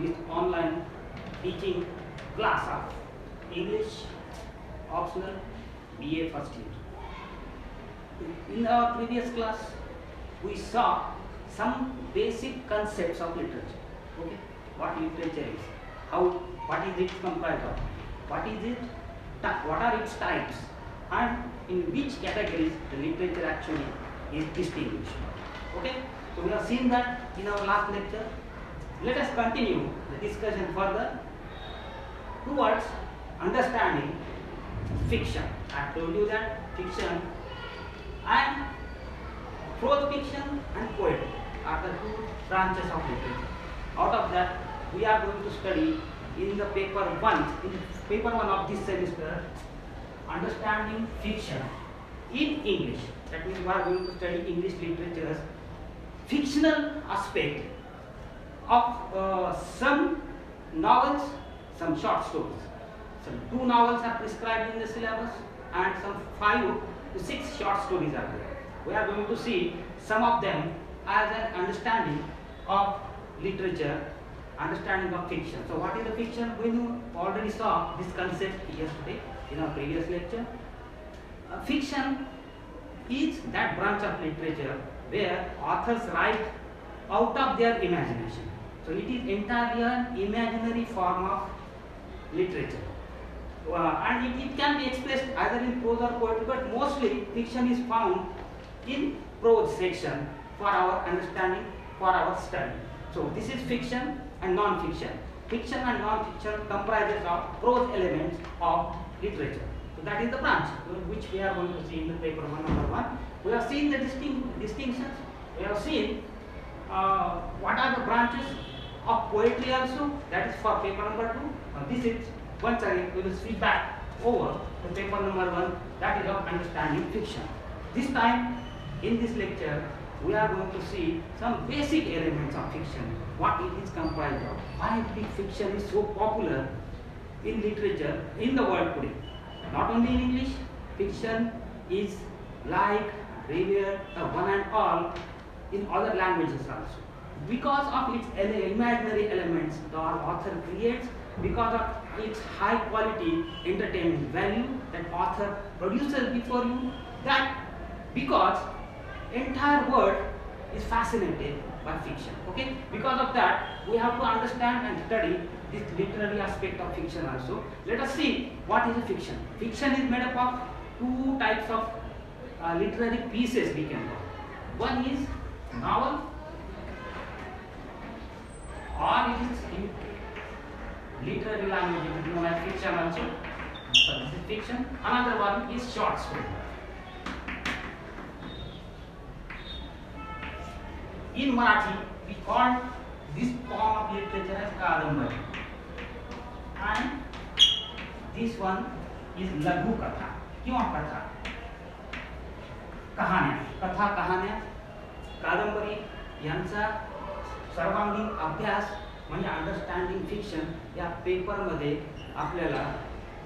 this online teaching class of English optional BA first year. In our previous class, we saw some basic concepts of literature. Okay, what literature is, what is it comprised of, what are its types, and in which categories the literature actually is distinguished. Okay, so we have seen that in our last lecture. Let us continue the discussion further towards understanding fiction. I told you that fiction and prose fiction and poetry are the two branches of literature. Out of that, we are going to study in the paper 1 of this semester, understanding fiction in English. That means we are going to study English literature's fictional aspect of some novels, some short stories. Some 2 novels are prescribed in the syllabus and some 5 to 6 short stories are there. We are going to see some of them as an understanding of literature, understanding of fiction. So what is the fiction? We already saw this concept yesterday in our previous lecture. Fiction is that branch of literature where authors write out of their imagination. So it is entirely an imaginary form of literature. And it can be expressed either in prose or poetry, but mostly fiction is found in prose section for our understanding, for our study. So this is fiction and non-fiction. Fiction and non-fiction comprises of prose elements of literature. So that is the branch which we are going to see in the paper 1 number 1. We have seen the distinctions. We have seen what are the branches of poetry also. That is for paper number 2. This is once again we will switch back over to paper number 1. That is of understanding fiction. This time in this lecture we are going to see some basic elements of fiction. What it is comprised of. Why fiction is so popular in literature in the world today. Not only in English, fiction is liked, revered, one and all in other languages also. Because of its imaginary elements the author creates, because of its high quality entertainment value that author produces before you, that because entire world is fascinated by fiction. Okay, because of that we have to understand and study this literary aspect of fiction also. Let us see what is a fiction. Fiction is made up of 2 types of literary pieces we can call. One is novel, or it is in literary language it is known as fiction also. So this is fiction. Another one is short story. In Marathi, we call this form of literature as Kadambari, and this one is Laghu Katha किंवा कथा, कहाण्या, कथा कहाण्या, कादंबरी यांचा सर्वांगीण अभ्यास म्हणजे अंडरस्टँडिंग फिक्शन या पेपरमध्ये आपल्याला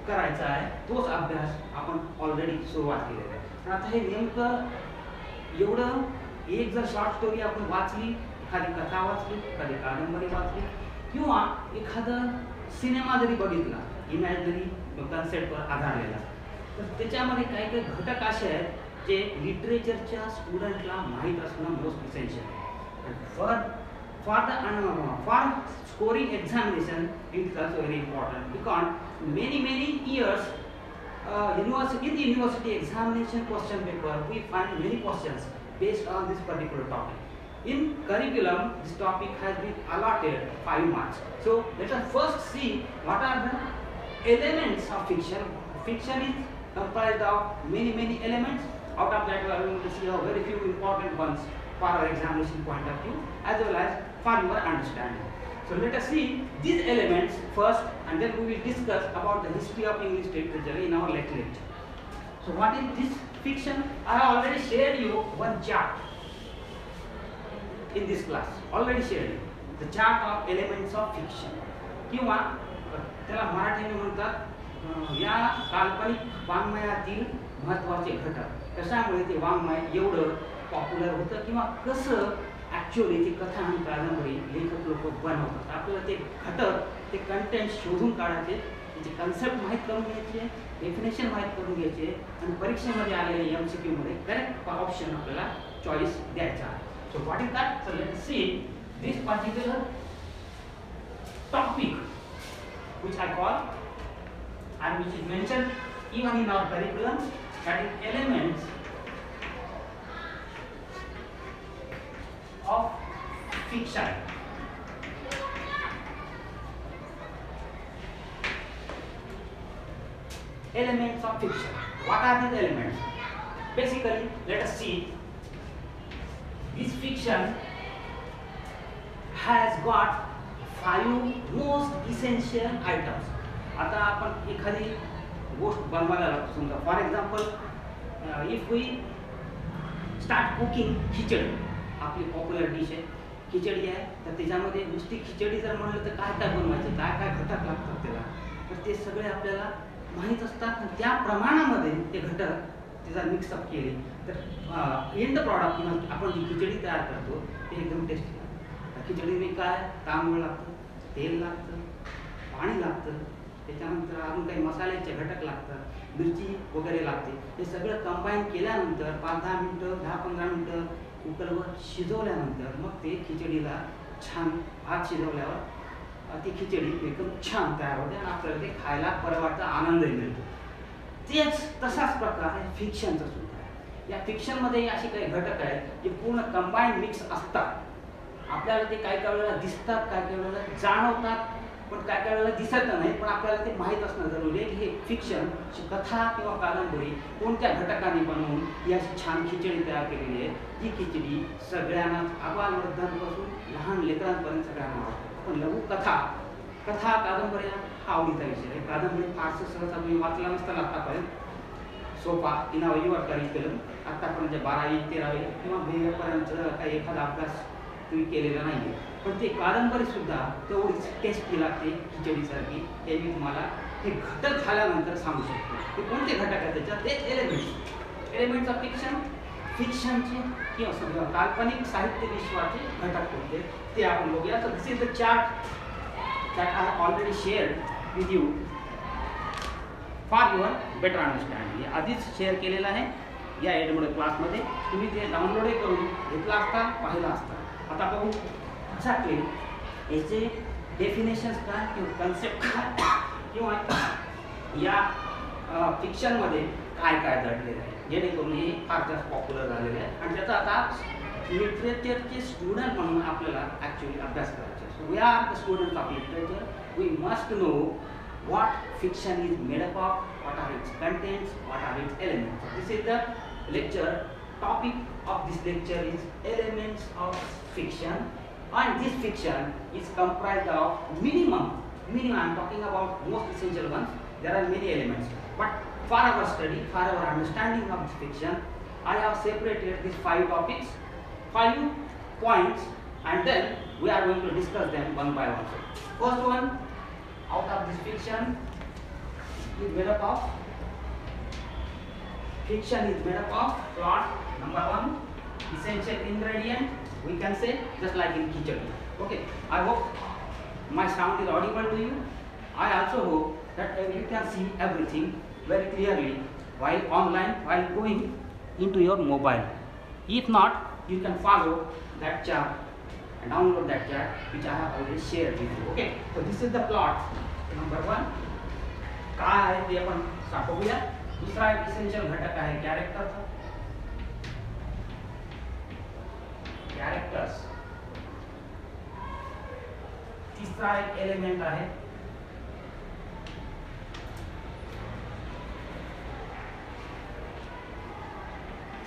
करायचा आहे. तोच अभ्यास आपण ऑलरेडी सुरुवात केलेला आहे. तर आता हे नेमकं एवढं एक जर शॉर्ट स्टोरी आपण वाचली, एखादी कथा वाचली, एखादी कादंबरी वाचली किंवा एखादा सिनेमा जरी बघितला इमॅजिनरी कन्सेप्टवर आधारलेला, तर त्याच्यामध्ये काही काही घटक असे आहेत जे लिटरेचरच्या स्टुडंटला माहीत असणं मोस्ट इसेन्शियल आहे. For scoring examination it is also very important because many years in the university examination question paper we find many questions based on this particular topic. In curriculum this topic has been allotted 5 marks. So let us first see what are the elements of fiction. Fiction is comprised of many elements. Out of that we are going to see a very few important ones for our examination point of view as well as for your understanding. So let us see these elements first, and then we will discuss about the history of English literature in our lecture. So what is this fiction? I have already shared you one chart in this class. Already shared you the chart of elements of fiction. किंवा त्याला मराठीने म्हणतात या काल्पनिक वाङ्मयातील महत्त्वाचे घटक. कशामुळे ते वाङ्मय एवढं पॉप्युलर होतं किंवा कसं ॲक्च्युअली ती कथा आणि कादंबरी लेखक लोक बनवतात. आपल्याला ते घटक, ते कंटेंट शोधून काढायचे, त्याची कन्सेप्ट माहीत करून घ्यायचे, डेफिनेशन माहीत करून घ्यायचे आणि परीक्षेमध्ये आलेले MCQ मध्ये करेक्ट ऑप्शन आपल्याला चॉईस द्यायचा आहे. So what is that? So let's see this particular topic which I call and which is mentioned even in our curriculum, that is elements of fiction. Elements of fiction. What are these elements? Basically, let us see. This fiction has got 5 most essential items. आता आपण एखादी गोष्ट बनवायला लागतो, समजा for example if we start cooking khichdi, आपली popular dish आहे खिचडी आहे, तर त्याच्यामध्ये नुसती खिचडी जर म्हणलं तर काय काय बनवायचं, काय काय घटक लागतात त्याला, तर ते सगळे आपल्याला माहीत असतात. त्या प्रमाणामध्ये ते घटक त्याचा मिक्सअप केले तर एंड प्रॉडक्ट आपण जी खिचडी तयार करतो ते एकदम टेस्टी लागतं. खिचडीने काय तांदूळ लागतं, तेल लागतं, पाणी लागतं, त्याच्यानंतर अजून काही मसाल्याचे घटक लागतात, मिरची वगैरे लागते. हे सगळं कंबाईन केल्यानंतर 5-10 मिनटं 10-15 मिनटं कुकरवर शिजवल्यानंतर मग ते खिचडीला छान भात शिजवल्यावर ती खिचडी एकदम छान तयार होते आणि आपल्याला ते खायला परवाचा आनंदही मिळतो. तेच तसाच प्रकार आहे फिक्शनचा सुद्धा. या फिक्शनमध्ये असे काही घटक आहेत जे पूर्ण कंबाईन मिक्स असतात. आपल्याला ते काही काही वेळेला दिसतात, काही काही वेळेला जाणवतात, पण काही काही वेळेला दिसत नाही, पण आपल्याला ते माहीत असणं जरुरी आहे की हे फिक्शन कथा किंवा कादंबरी कोणत्या घटकांनी बनवून ही अशी छान खिचडी तयार केलेली आहे. ही खिचडी सगळ्यांना आबालवृद्धांपासून लहान लेकरांपर्यंत सगळ्यांना आवडते. पण लघुकथा, कथा कादंबऱ्या हा आवडीचा विषय आहे. कादंबरी फारसं सहसा तुम्ही वाचला नसताना आत्तापर्यंत, सोपा इन युअर करिक्युलम, आत्तापर्यंत 12वी 13वी किंवा 12वीपर्यंत काही एखादा अभ्यास तुम्ही केलेला नाही आहे, पण ते कादंबरीसुद्धा तेवढीच टेस्टी लागते खिचडीसारखी. हे मी तुम्हाला हे घटक झाल्यानंतर सांगू शकतो की कोणते घटक आहेत त्याच्यात. ते एलिमेंट्स ऑफ फिक्शन, फिक्शनचे किंवा सगळं काल्पनिक साहित्य विश्वाचे घटक कोणते ते आपण बघूया. तर this is the chart that I have already shared with you for your better understanding. आधीच शेअर केलेलं आहे या एडमोड क्लासमध्ये, तुम्ही ते डाउनलोड करून घेतला असता, पाहिला असता. आता बघू एक्झॅक्टली याचे डेफिनेशन्स काय किंवा कन्सेप्ट काय किंवा या फिक्शनमध्ये काय काय दडलेलं आहे, जेणेकरून हे फार जास्त पॉप्युलर झालेलं आहे आणि त्याचा आता लिटरेचरचे स्टुडंट म्हणून आपल्याला ॲक्च्युअली अभ्यास करायचा. So we are the students of literature. We must know what fiction is made up of, what are its contents, what are its elements. So this is the lecture. Topic of this lecture is elements of fiction, and this fiction is comprised of minimum I'm talking about most essential ones. There are many elements, but for our study, for our understanding of this fiction, I have separated these 5 topics, 5 points, and then we are going to discuss them one by one. First one, out of this fiction is made up of plot. Number 1, essential ingredient, we can say just like in khichdi. Okay, I hope my sound is audible to you. I also hope that you can see everything very clearly while online, while going into your mobile. If not, you can follow that chart and download that chart which I have already shared with you. Okay, so this is the plot. Number 1, काय आहे ते आपण बघूया. दुसरा एक essential घटक आहे कॅरेक्टरचा. Characters. तिसरा एक एलिमेंट आहे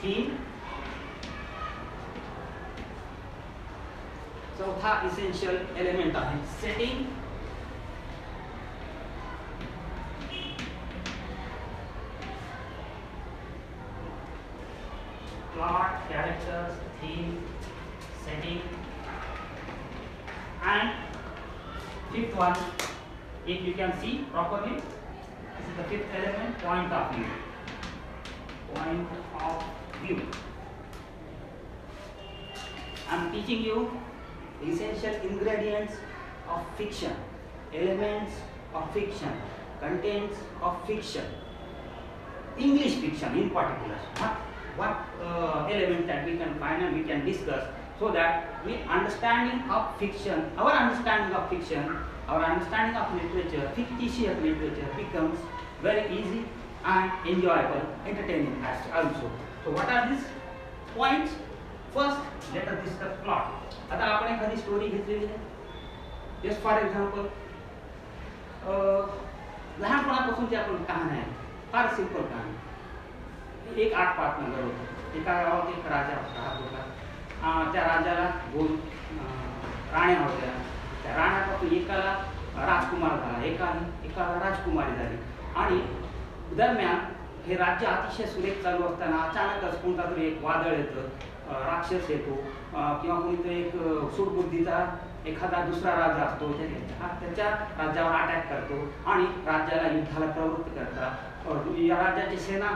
थीम. चौथा इसेन्शियल एलिमेंट आहे setting. Plot, characters, theme, setting, and fifth one, if you can see properly, this is the fifth element, point of view. Point of view. I'm teaching you essential ingredients of fiction, elements of fiction, contents of fiction, English fiction in particular. What element that we can find and we can discuss, so that we understanding of fiction, our understanding of fiction, our understanding of literature, fictitious literature becomes very easy and enjoyable, entertaining also. So what are these points? First, let us discuss plot. आता आपण एखादी story घेतलेली आहे. Just for example लहानपणापासूनची आपण कहाणी आहे, फार simple कहाणी. एक आठ पाच नगर होतं. एका गावात एक राजा राहत होता. त्या राजाला दोन राण्या होत्या. त्या राण्यापासून एकाला राजकुमार झाला, एकाला राजकुमारी झाली. आणि दरम्यान हे राज्य अतिशय सुरेख चालू असताना अचानकच कोणता तरी एक वादळ येतं, राक्षस येतो, किंवा कोणीतरी एक सूडबुद्धीचा एखादा दुसरा राजा असतो, त्याच्या राज्यावर अटॅक करतो आणि राज्याला युद्धाला प्रवृत्त करतात. या राज्याची सेना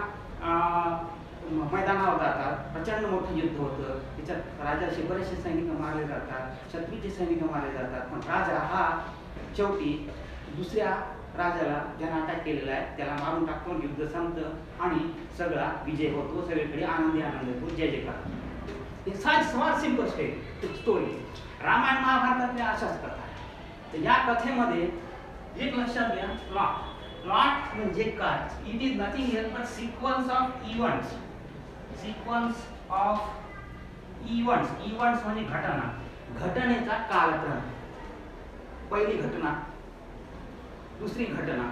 मैदानावर जातात. प्रचंड मोठं युद्ध होतं. त्याच्यात राजाचे बरेचसे सैनिक मारले जातात, शत्रूचे सैनिक मारले जातात. पण राजा हा शेवटी दुसऱ्या राजाला ज्यानं अटॅक केलेला आहे त्याला मारून टाकतो, युद्ध संपतं आणि सगळा विजय होतो. सगळीकडे आनंदी आनंद होतो, जय जयकार. हे फार सिंपल स्टोरी. रामायण महाभारतातल्या अशाच कथा आहे. तर या कथेमध्ये एक लक्षात घ्या, प्लॉट म्हणजे काय? It is nothing else but sequence of events. Sequence of events. Events म्हणजे घटना, घटनेचा कालक्रम. पहिली घटना, दुसरी घटना,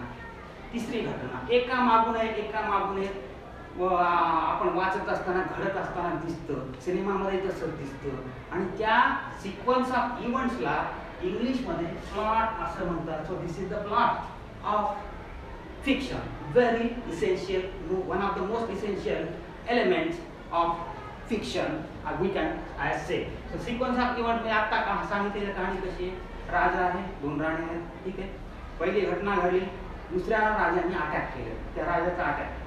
तिसरी घटना, एका मागून एक आपण वाचत असताना घडत असताना दिसतं. सिनेमामध्ये तसंच दिसतं. आणि त्या सिक्वेन्स ऑफ इव्हेंट्सला इंग्लिशमध्ये प्लॉट असं म्हणतात. So this is the plot of fiction, very essential, one of the most essential elements of fiction, we can say. So sequence of event में आता सांगितलेली कहाणी कशी आहे? राजा आहे, दोन राणी आहेत, ठीक आहे. पहिली घटना घडली, दुसऱ्या राजाने अटॅक केलं. त्या राजाचा अटॅक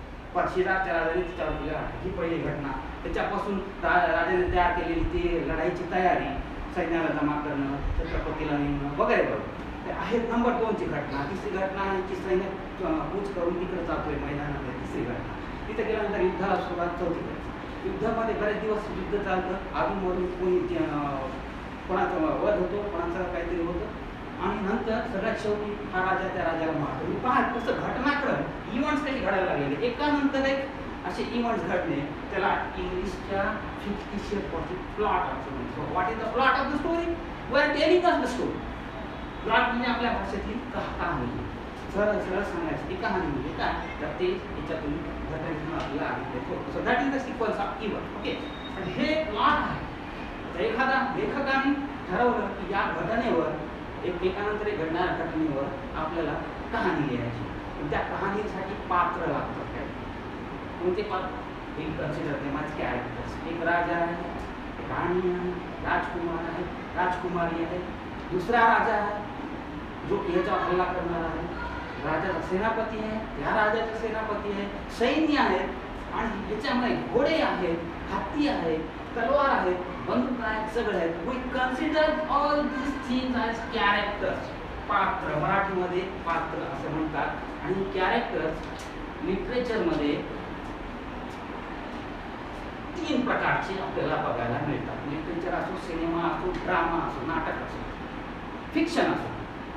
शेजारच्या राजाने त्याच्यावर केला. ही पहिली घटना. त्याच्यापासून राजाने तयार केलेली ती लढाईची तयारी, सैन्याला जमा करणं, छत्रपतीला नेमणं वगैरे वगैरे आहे. नंबर 2ची घटना. तिसरी घटना की सैन्य कूच करून तिकडे जातोय मैदानामध्ये. तिसरी घटना. तिथे गेल्यानंतर युद्धाला सुरुवात. चौथी घटना. युद्धामध्ये बरेच दिवस युद्ध चालतं. अजूनमधून कोणी कोणाचा वध होतो, कोणाचं काहीतरी होतं. आणि नंतर सगळ्यात शेवटी हा राजा त्या राजाला मारतो. पहा कसं घटनाक्रम, इव्हेंट्स कशी घडायला लागलेले, एकानंतर एक असे इव्हेंट्स घडणे, त्याला इंग्लिशच्या फिक्टिशियस प्लॉट असं म्हणतो. What is the plot of the story? We are telling us the story. Plot म्हणजे आपल्या भाषेतली कहाणी. सरळ सांगायची ती कहाणी म्हणजे काय, तर ते याच्यातून घटनेतून आपल्याला आढळते. So that is the sequence of event. Okay. आणि हे प्लॉट आहे. तर एखादा लेखकाने ठरवलं की या घटनेवर, एकानंतर एक घडणाऱ्या घटनेवर आपल्याला कहाणी लिहायची. त्या कहाणीसाठी पात्र लागतात. काय कोणते पात्र? एक कन्सिडर माझे कॅरेक्टर्स. एक राजा आहे, राणी आहे, राजकुमार आहे, राजकुमारी आहे, दुसरा राजा आहे जो याच्यावर हल्ला करणार आहे, राजाचा सेनापती आहे, त्या राजाचा सेनापती आहे, सैन्य आहे, आणि याच्यामध्ये घोडे आहेत, हत्ती आहे, तलवार आहे, बंदूक आहेत, सगळे आहेत. We consider all these things as characters. पात्र, मराठीमध्ये पात्र असं म्हणतात. आणि कॅरेक्टर्स लिटरेचरमध्ये 3 प्रकारचे आपल्याला बघायला मिळतात. लिटरेचर असो, सिनेमा असो, ड्रामा असो, नाटक असो, फिक्शन असो,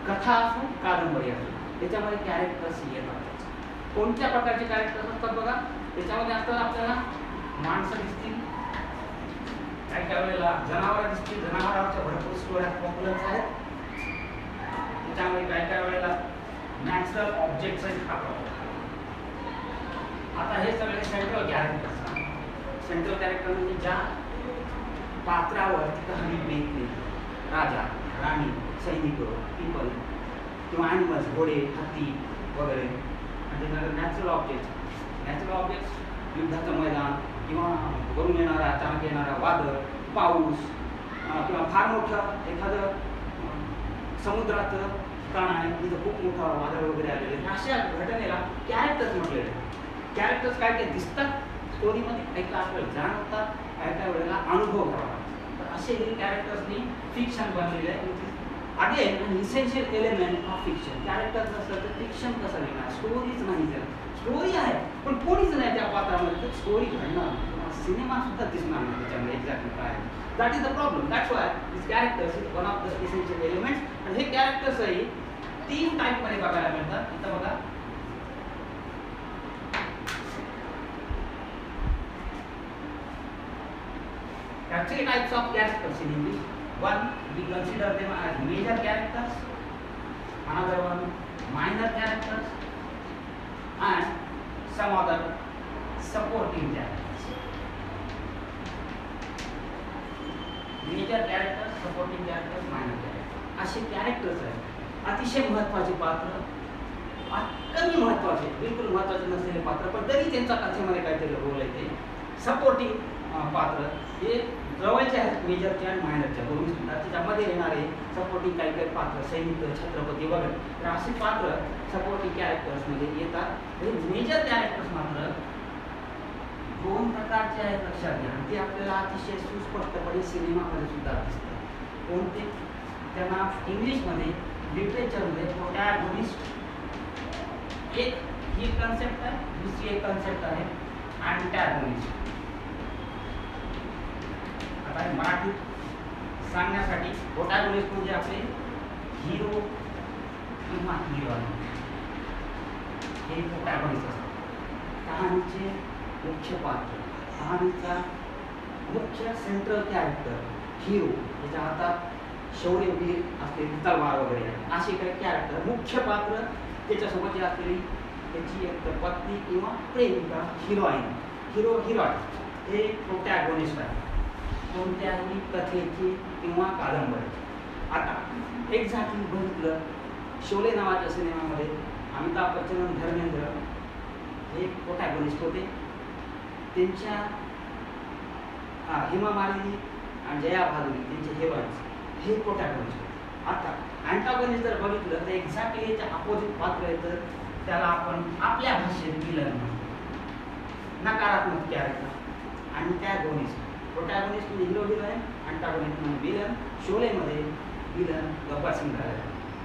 कथा असो, कादंबरी असो, त्याच्यामध्ये कॅरेक्टर्स येतात. कोणत्या प्रकारचे कॅरेक्टर्स असतात बघा? त्याच्यामध्ये असतात आपल्याला माणसं दिसतील, काही वेळेला जनावरं दिसतील. जनावरांच्या भरपूर स्टोऱ्या पॉप्युलर आहेत. त्याच्यामध्ये काही वेळेला नॅचरल ऑब्जेक्ट्स आहेत. आता हे सगळे सेंट्रल कॅरेक्टर्स. सेंट्रल कॅरेक्टर म्हणजे ज्या पात्रावर कहाणी बेतली, राजा, राणी, सैनिक, पीपल किंवा ॲनिमल्स, घोडे, हत्ती वगैरे. आणि त्याच्यानंतर नॅचरल ऑब्जेक्ट्स, युद्धाचं मैदान किंवा वरून येणारा अचानक येणारा वादळ, पाऊस, किंवा फार मोठं एखादं समुद्राचं ठिकाण आहे, तिथं खूप मोठं वादळ वगैरे आलेले. अशा घटनेला कॅरेक्टर्स म्हटलेले. कॅरेक्टर्स काय काय दिसतात स्टोरीमध्ये, काही आपल्याला जाणवतात, काही वेळेला अनुभव घ्यावा. असे हे कॅरेक्टर्सनी फिक्शन बनलेलं आहे. Again an essential element of fiction. Character नसलं तर फिक्शन कसं लिहिणार? स्टोरीच नाही तर स्टोरी आहे पण कोणीच नाही त्या पात्रामध्ये, तर स्टोरी घडणार सिनेमा सुद्धा दिसणार नाही त्याच्यामध्ये एक्झॅक्टली काय. That is the problem. That's why this characters is one of the essential elements. आणि हे कॅरेक्टर्सही 3 टाईपमध्ये बघायला मिळतात. इथं बघा, there are 3 types of characters in English. One, we consider them as major characters, another one minor characters, and some other supporting characters. Major characters, supporting characters, minor characters. असे characters आहेत. अतिशय महत्त्वाचे पात्र, कमी महत्त्वाचे, बिलकुल महत्त्वाचे नसलेले पात्र, पण तरी त्यांचा कथेमध्ये काहीतरी रोल आहे. ते सपोर्टिंग पात्र हे जवळचे आहेत मेजरच्या आणि मायनरच्या दोन्ही सुद्धा. त्याच्यामध्ये येणारे सपोर्टिंग काही काही पात्र, सैनिक, छत्रपती वगैरे, तर असे पात्र सपोर्टिंग कॅरेक्टर्समध्ये येतात. हे मेजर कॅरेक्टर्स मात्र 2 प्रकारचे आहेत लक्षात घ्या. ते आपल्याला अतिशय सुस्पष्टपणे सिनेमामध्ये सुद्धा दिसतात. कोणते? त्यांना इंग्लिशमध्ये लिटरेचरमध्ये प्रोटॅगोनिस्ट एक ही कन्सेप्ट आहे, दुसरी एक कन्सेप्ट आहे अँटॅगोनिस्ट. आता मराठीत सांगण्यासाठी प्रोटॅगोनिस्ट म्हणजे आपले हिरो किंवा हिरोईन, हे प्रोटॅगोनिस्ट असतात. कहाणीचे मुख्य पात्र, कहाणीचा मुख्य सेंट्रल कॅरेक्टर हिरो, त्याच्या हातात शौर्यवीर असलेली तलवार वगैरे असे काही कॅरेक्टर, मुख्य पात्र, त्याच्यासोबत जे असलेली त्याची एक पत्नी किंवा प्रेमिका हिरोईन, हिरो हिरोईन हे प्रोटॅगोनिस्ट आहे कोणत्याही कथेची किंवा कादंबरीची. आता एक्झॅक्टली बघितलं शोले नावाच्या सिनेमामध्ये अमिताभ बच्चन आणि धर्मेंद्र हे प्रोटॅगोनिस्ट होते. त्यांच्या हेमा मालिनी आणि जया भादुरी त्यांचे हिरोईन्स हे प्रोटॅगोनिस्ट होते. आता अँटागोनिस्ट जर बघितलं तर एक्झॅक्टली याच्या अपोजिट पात्र येतं, त्याला आपण आपल्या भाषेत विलन म्हणतो, नकारात्मक कॅरेक्टर. आणि अँटॅगोनिस्ट, प्रोटॅगोनिस्ट म्हणजे हिरो हिरोईन, अँटागोनिस्ट म्हणजे विलन. शोलेमध्ये विलन गब्बर सिंग आहे,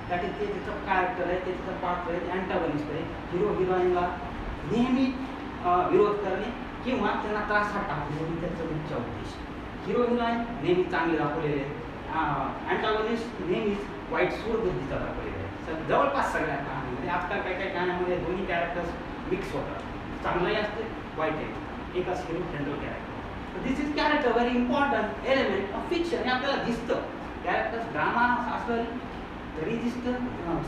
त्यासाठी ते त्याचं कॅरेक्टर आहे, त्याचं पात्र आहे, ते अँटागोनिस्ट आहे. हिरो हिरोईनला नेहमी विरोध करणे किंवा त्यांना त्रासात टाकणे हे त्याचं मुख्य उद्देश. हिरो हिरोईन नेहमी चांगले दाखवलेले आहेत, अँटागोनिस्ट नेहमीच वाईट सूरबुद्धीचा दाखवलेला आहे. जवळपास सगळ्या कहाणीमध्ये आजकाल काही काही गाण्यामध्ये दोन्ही कॅरेक्टर्स मिक्स होतात, चांगलंही असते वाईट आहे, एकच hero general character. This is character very important element of fiction. हे आपल्याला दिसतं, कॅरेक्टर्स ड्रामा असलं तरी दिसतं,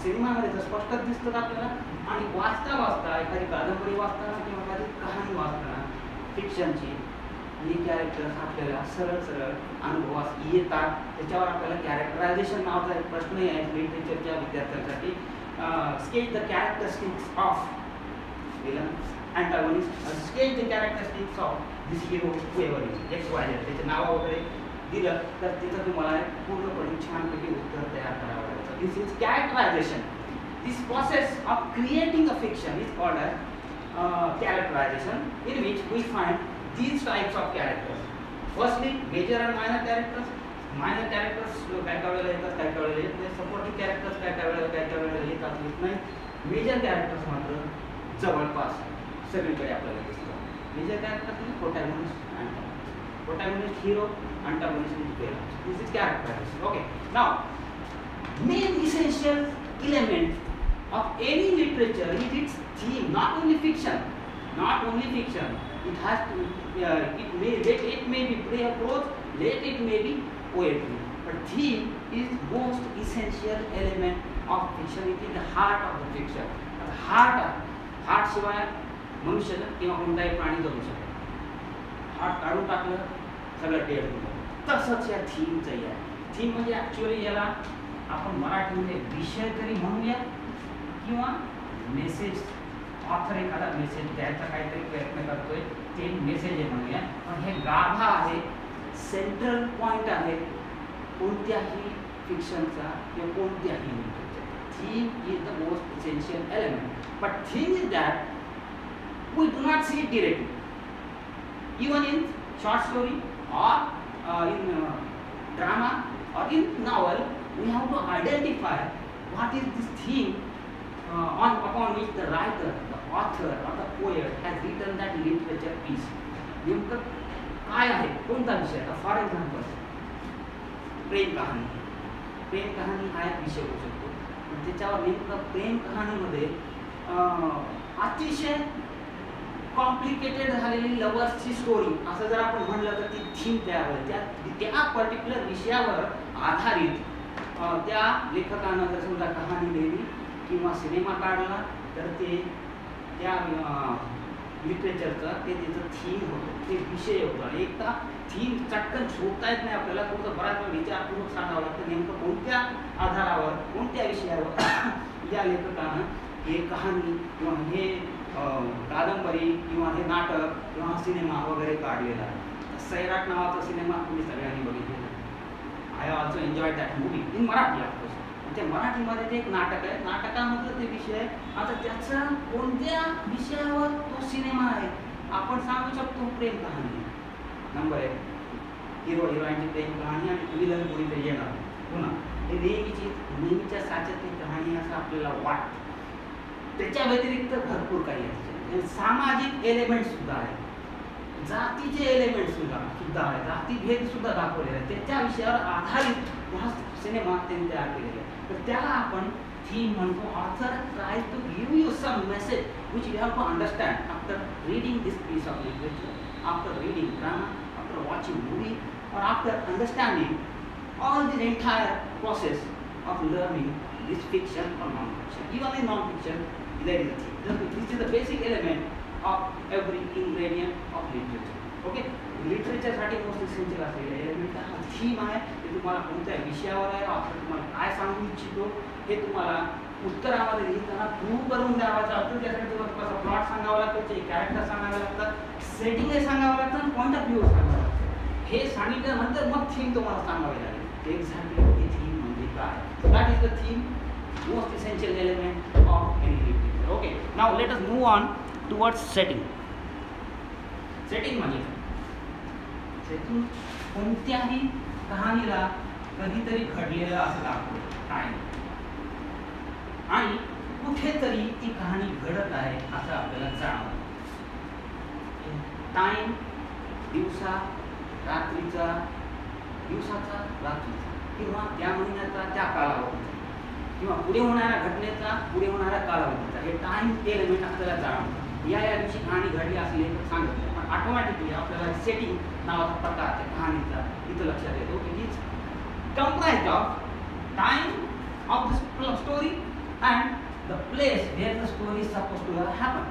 सिनेमामध्ये तर स्पष्टच दिसतं आपल्याला. आणि वाचता वाचता एखादी कादंबरी वाचताना किंवा एखादी कहाणी वाचताना फिक्शनची ही कॅरेक्टर्स आपल्याला सरळ सरळ अनुभवास येतात. त्याच्यावर आपल्याला कॅरेक्टरायझेशन नावाचा एक प्रश्नही आहे लिटरेचरच्या विद्यार्थ्यांसाठी. Sketch the characteristics of villain, antagonist, sketch the characteristics of this hero whoever is X Y Z. त्याचे नाव वगैरे दिलं तर तिथं तुम्हाला पूर्णपणे छानपैकी उत्तर तयार करावं लागतं. This is characterisation. This process of creating a fiction is called as characterization, in which we find these types of characters. Firstly, major and minor characters. Minor characters काय काय वेळेला येतात, काय काय वेळेला येत नाही. सपोर्टिंग कॅरेक्टर्स काय काय वेळेला येतात, येत नाही. मेजर कॅरेक्टर्स मात्र जवळपास सगळीकडे आपल्याला दिसतात. मेजर कॅरेक्टर्स म्हणजे protagonist hero, antagonist villain. This is characterisation. Okay, now main essential element of any literature is its theme, not only fiction. It has to it may be prose, it may be poetry, but theme is most essential element of fiction. It is the heart of the fiction. heart शिवाय मनुष्य किंवा कोणताही प्राणी जगू शकतो. Heart काढून टाकलं सगळं डेड होतं. तसंच या थीमचंही आहे. थीम म्हणजे ॲक्च्युअली याला आपण मराठीमध्ये विषय तरी म्हणूया किंवा मेसेज, ऑथर एखादा मेसेज द्यायचा काहीतरी प्रयत्न करतोय ते मेसेज आहे म्हणूया. पण हे गाभा आहे, सेंट्रल पॉईंट आहे कोणत्याही फिक्शनचा किंवा कोणत्याही literature. Theme is the most essential element. But thing is that we do not see it directly. Even in short story or in drama or in novel, we have to identify what is this theme upon which the writer, the author or the poet has written that literature piece. नेमकं काय आहे, कोणता विषय. आता for example प्रेम कहाणी हा एक विषय होऊ शकतो. त्याच्यावर नेमकं प्रेम कहाणीमध्ये अतिशय कॉम्प्लिकेटेड झालेली लवर्सची स्टोरी असं जर आपण म्हणलं तर ती थीम तयार होईल. त्या पर्टिक्युलर विषयावर आधारित त्या लेखकानं जर समजा कहाणी लिहिली किंवा सिनेमा काढला तर ते त्या लिटरेचरचं ते त्याचं थीम होतं, ते विषय होतं. आणि एकदा थीम चटकन शोधता येत नाही आपल्याला, थोडं बराच वेळ विचारपूर्वक सांगावं लागतं नेमकं कोणत्या आधारावर, कोणत्या विषयावर या लेखकानं हे कहाणी किंवा हे कादंबरी किंवा हे नाटक किंवा सिनेमा वगैरे काढलेला आहे. सैराट नावाचा सिनेमा तुम्ही सगळ्यांनी बघितलेला. I also enjoy that movie in Marathi of course. त्या मराठीमध्ये ते एक नाटक आहे, नाटकामधलं ते विषय. आता त्याचा कोणत्या विषयावर तो सिनेमा आहे आपण सांगू शकतो. प्रेम कहाणी नंबर 1, हिरो हिरोईनची प्रेम कहाणी आणि विलन कोणीतरी येणार पुन्हा हे नेहमीच्या साच्यातली कहाणी असं आपल्याला वाटतं. त्याच्या व्यतिरिक्त भरपूर काही असते. सामाजिक एलिमेंट सुद्धा आहे, जातीचे एलिमेंट सुद्धा आहे, जातीभेद सुद्धा दाखवलेले आहे. त्याच्या विषयावर आधारित हा सिनेमा त्यांनी तयार केलेला आहे. तर त्याला आपण थीम म्हणतो. Author try to give you some message which you have to understand after reading this piece of literature, after reading drama, after watching movie or after understanding all the entire process of learning this fiction or non-fiction. Even in non-fiction there is a theme. This is the basic element of every ingredient of literature. Okay, literature साठी most essential असलेले element हा theme आहे. ते तुम्हाला कोणत्या विषयावर आहे, author तुम्हाला काय सांगू इच्छितो हे तुम्हाला उत्तरामध्ये लिहिताना प्रूव्ह करून द्यावा लागतं. त्यासाठी तुम्हाला थोडासा प्लॉट सांगावा लागतो, त्याचे कॅरेक्टर सांगावे लागतात, सेटिंग हे सांगावं लागतं आणि पॉईंट ऑफ व्ह्यू सांगावं लागतं. हे सांगितल्यानंतर मग थीम तुम्हाला सांगावी लागेल. एक्झॅक्टली हे थीम म्हणजे काय. That is the theme, most essential element of any literature. Okay, now let us move on towards setting. Setting म्हणजे सेटिंग कोणत्याही कहाणीला कधीतरी घडलेलं असं दाखवतं काय आणि कुठेतरी ती कहाणी घडत आहे असं आपल्याला जाणवतं. टाइम, दिवसा रात्रीचा, दिवसाचा रात्रीचा किंवा त्या महिन्याचा त्या कालावधीचा किंवा पुढे होणाऱ्या घटनेचा पुढे होणाऱ्या कालावधीचा हे टाइम एलिमेंट आपल्याला जाणवतं. या दिवशी कहाणी घडली असली तर सांगितलं पण ऑटोमॅटिकली आपल्याला सेटिंग नावाचा प्रकार त्या कहाणीचा इथं लक्षात येतो की is comprised of time of the story and the place where the story is suppose to happen.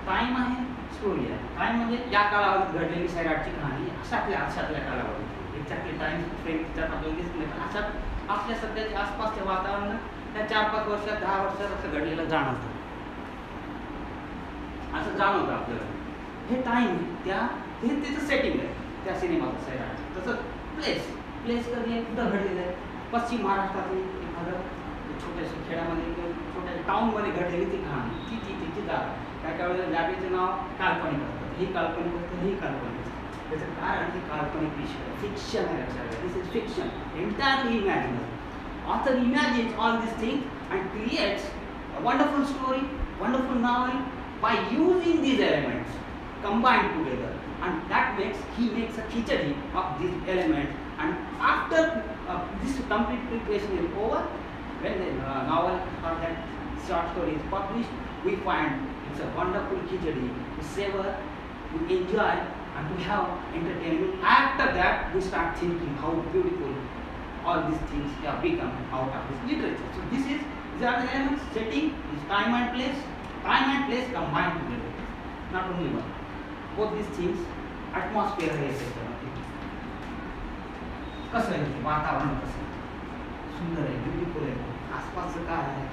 Time आहे, स्टोरी आहे. टाइम म्हणजे या कालावधीत घडलेली सैराटची कहाणी अशातल्या कालावधीत एक्झॅक्टली टाइम फ्रेम त्यात आपल्याला दिसत नाही पण अशात आपल्या सध्याच्या आसपासच्या वातावरण त्या 4-5 वर्षात 10 वर्षात असं घडलेलं जाणवतं, असं जाणवतं आपल्याला. हे टाइम हे त्याचं सेटिंग आहे त्या सिनेमाचं सैराट. तसंच प्लेस कधी आहे, कुठं घडलेलं आहे. पश्चिम महाराष्ट्रातील एखादं छोट्याशा खेड्यामध्ये किंवा छोट्या टाऊनमध्ये घडलेली ती कहाणी तिची जागा. काय वेळेला जागेचं नाव काल्पनिक असतं, ही काल्पनिक असतं, ही काल्पनिक असतं. त्याचं कारण हे काल्पनिक विषय फिक्शन आहे. लक्षात घ्या, this is fiction, entirely imaginary. Author imagines all these things and creates a wonderful story, wonderful novel by using these elements combined together, and he makes a khichdi of these elements. And after this complete preparation is over, when the novel or that short story is published, we find it's a wonderful khichdi to savor, to enjoy, and to have entertainment. After that, we start thinking how beautiful all these things have become out of this literature. So these are the elements. Setting is time and place combined together. Not only one. Both these things, atmosphere आहे त्याच्यामध्ये. कसं आहे वातावरण, कसं सुंदर आहे, beautiful आहे, आसपासचं काय आहे,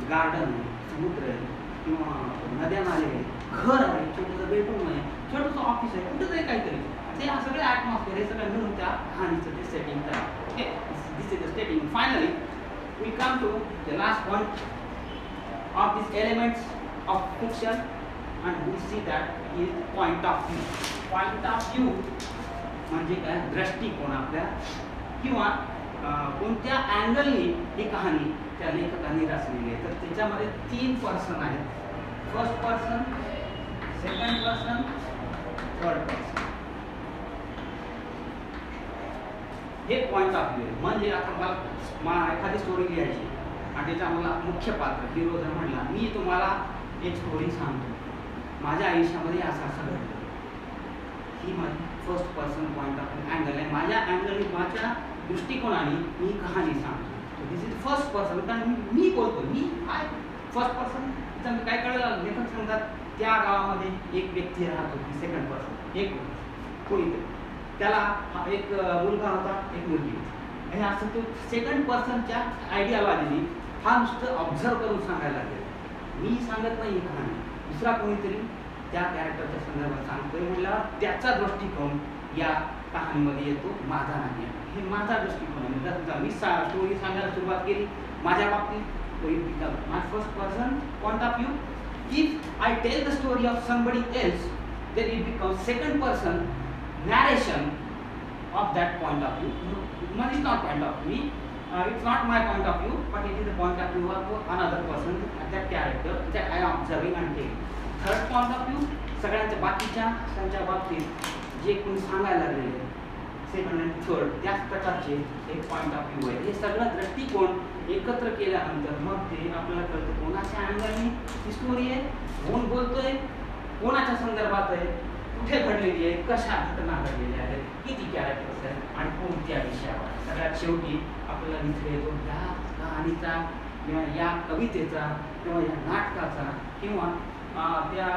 गार्डन आहे, समुद्र आहे किंवा नद्या नाले आहे, घर आहे, छोटंसं बेडरूम आहे, छोटंसं ऑफिस आहे, कुठं तरी काहीतरी. ते सगळे ॲटमॉस्फिअर हे सगळं मिळून त्या कहाणीचं ते सेटिंग तयार. Okay, this is the setting. Finally, we come to the last one of these elements of fiction, and we see that is point of view. Point of view म्हणजे काय, दृष्टिकोन. आपल्या किंवा कोणत्या अँगलनी ही कहाणी त्या लेखकांनी रचलेली आहे. तर त्याच्यामध्ये 3 पर्सन आहेत. First person, second person, third person. हे पॉईंट ऑफ व्ह्यू. म्हणजे आता मला एखादी स्टोरी लिहायची आणि त्याचा मला मुख्य पात्र हिरो जर म्हणला, मी तुम्हाला एक स्टोरी सांगतो, माझ्या आयुष्यामध्ये असं असं घडलं. ही माझी first person point of view angle आहे. माझ्या अँगलने, माझ्या दृष्टिकोनाने मी कहाणी सांगतो. दिस इज फर्स्ट पर्सन. कारण मी बोलतो, मी काय फर्स्ट पर्सन. त्याच्यामध्ये काय कळलं, लेखक सांगतात त्या गावामध्ये एक व्यक्ती राहत होती. सेकंड पर्सन, एक कोणीतरी, त्याला एक मुलगा होता, एक मुलगी होती. हे असं तो सेकंड पर्सनच्या आयडियालॉजीने हा नुसतं ऑब्झर्व करून सांगायला लागेल. मी सांगत नाही ही कहाणी, दुसरा कोणीतरी त्या कॅरेक्टरच्या संदर्भात सांगतोय म्हटल्यावर त्याचा दृष्टिकोन या कहाणीमध्ये येतो, माझा नाही. हे माझा दृष्टिकोन आहे. जर मी स्टोरी सांगायला सुरुवात केली माझ्या बाबतीत, my first person point of view. If I tell the story of somebody else, then it becomes second person narration of that point of view. One is not point of view. It's not my point of view, but it is the point of view of another person, that character that I am observing and taking. Third point of view, सगळ्यांच्या बाकीच्या त्यांच्या बाबतीत जे कोणी सांगायला लागलेले second and third त्याच प्रकारचे एक पॉईंट ऑफ व्ह्यू आहे. हे सगळं दृष्टिकोन एकत्र केल्यानंतर मग ते आपल्याला कळतं कोणाच्या अँगलने ही स्टोरी आहे, कोण बोलतोय, कोणाच्या संदर्भात आहे, कुठे घडलेली आहे, कशा घटना घडलेल्या आहेत, किती कॅरेक्टर्स आहेत आणि कोणत्या विषयावर. सगळ्यात शेवटी आपल्याला दिसले येतो या कहाणीचा किंवा या कवितेचा किंवा या नाटकाचा किंवा त्या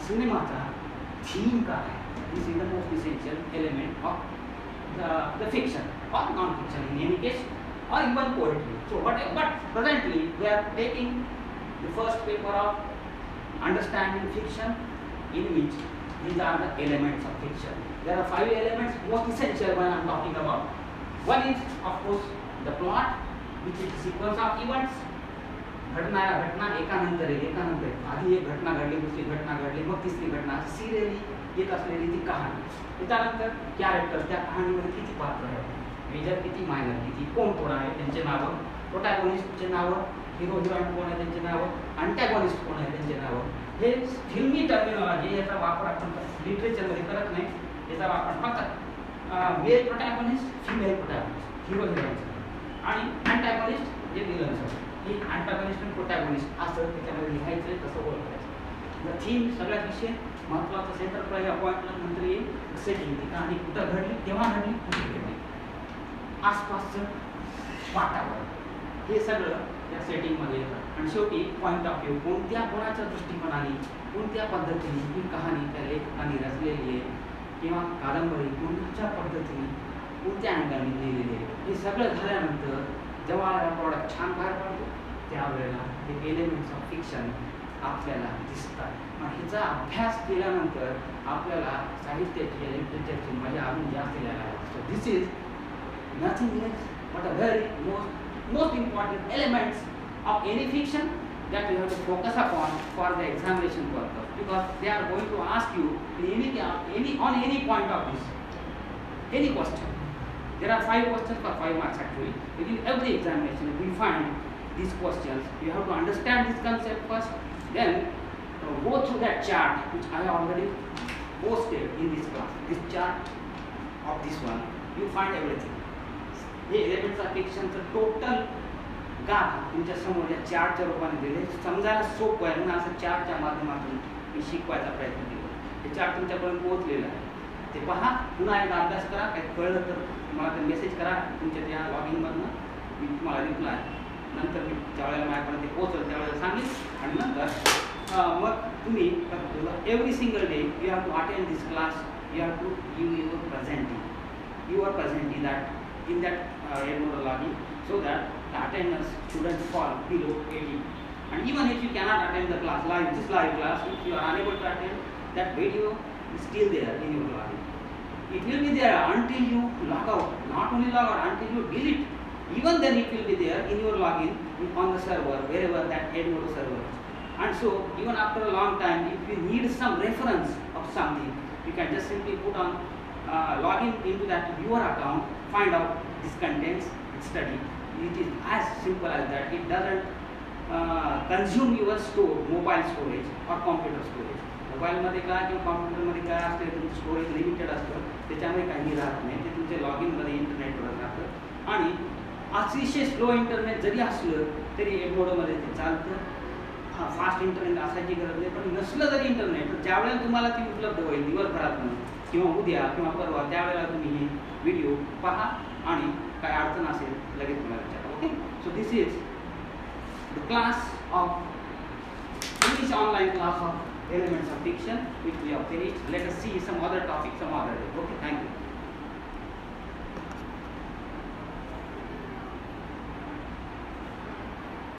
सिनेमाचा थीम काय आहे. This is the most essential element of the fiction or non-fiction in any case, or even poetry. So but presently we are taking the first paper of understanding fiction, in which these are the elements of fiction. There are 5 elements most essential when I am talking about. One is of course the plot, which is the sequence of events. घटना एकानंतर आधी एक घटना घडली, दुसरी घटना घडली, मग तिसरी घटना, सिरियली येत असलेली ती कहाणी. त्यानंतर कॅरेक्टर, त्या कहाणीमध्ये किती पात्र आहेत, मेजर किती, मायनर किती, कोण कोण आहे त्यांचे नावं, प्रोटॅगोनिस्टचे नावं, हिरो हिरोईन कोण आहे त्यांचे नावं, अँटॅगोनिस्ट कोण आहे त्यांचे नावं. हे फिल्मी टर्मिनॉलॉजी, याचा वापर आपण लिटरेचरमध्ये करत नाही. याचा वापर फक्त mail protagonist, female protagonist, hero हिरोईनचं, आणि अँटॅगोनिस्ट जे विलनचं. ही अँटॅगोनिस्ट आणि प्रोटॅगोनिस्ट असं त्याच्यामध्ये लिहायचं, तसं ओळखायचं. द थीम सगळ्यात विषय महत्त्वाचा सेंटर पॉईंट नंतर येईल सेटिंग. ती कहाणी कुठं घडली, केव्हा घडली, कुठे घडली, आसपासचं वातावरण, हे सगळं त्या सेटिंगमध्ये येतं. आणि शेवटी पॉईंट ऑफ व्ह्यू, कोणाच्या दृष्टिकोनाने, कोणत्या पद्धतीने ही कहाणी त्या लेखकाने रचलेली आहे किंवा कादंबरी कोणत्या पद्धतीने, कोणत्या अँगलने लिहिलेली आहे. हे सगळं झाल्यानंतर जेव्हा प्रॉडक्ट छान बाहेर पडतो त्यावेळेला हे एलिमेंट्स ऑफ फिक्शन आपल्याला दिसतात. मग ह्याचा अभ्यास केल्यानंतर आपल्याला साहित्याची, लिटरेचरची मजा अजून जास्त यायला लागते. So this is nothing else but a very most important elements of any fiction that you have to focus upon for the examination purpose, because they are going to ask you on any point of this, any question. There are 5 questions for 5 marks actually. Within every examination we find these questions. You have to understand this concept first, then go through that chart which I already posted in this class. This chart of this one, you find everything. हे elements of फिक्शनचं total गाभ तुमच्या समोर या चार्टच्या रूपाने दिले. समजायला सोपं आहे म्हणून असं चार्टच्या माध्यमातून मी शिकवायचा प्रयत्न केला. हे चार्ट तुमच्यापर्यंत पोहोचलेलं आहे, ते पहा, पुन्हा एकदा अभ्यास करा. काही कळलं तर मला ते मेसेज करा तुमच्या त्या लॉगिनमधनं, मी तुम्हाला रिप्लाय नंतर मी ज्यावेळेला माझ्यापर्यंत ते पोहोचलं त्यावेळेला सांगेल. आणि नंतर मग तुम्ही every single day you have to attend this class, you have to give your present in that methodology, so that the attendance shouldn't fall below 80. And even if you cannot attend the class this live class, if you are unable to attend, that video is still there in your login. It will be there until you log out. Not only log out, until you delete. Even then it will be there in your login on the server, wherever that Edmodo server is. And so even after a long time, if you need some reference of something, you can just simply put on login into that your account, find out this contents study. It is as simple as that. It doesn't consume your mobile storage or computer storage. मोबाईलमध्ये काय किंवा कॉम्प्युटरमध्ये काय असते तुमचं storage limited असतं, त्याच्यामुळे काही राहत नाही. ते तुमच्या लॉग इनमध्ये इंटरनेटवर राहतं आणि अतिशय स्लो इंटरनेट जरी असलं तरी मोडमध्ये ते चालतं. फास्ट इंटरनेट असायची गरज नाही, पण नसलं जरी इंटरनेट तर ज्यावेळेला तुम्हाला ती उपलब्ध होईल दिवसभरातून किंवा उद्या किंवा परवा त्यावेळेला तुम्ही हे व्हिडिओ पहा आणि काय अडचण असेल लगेच मला विचारा. Okay, so this is the class of English online class of elements of diction which we have finished. Let us see some other topic some other day. Okay, thank you.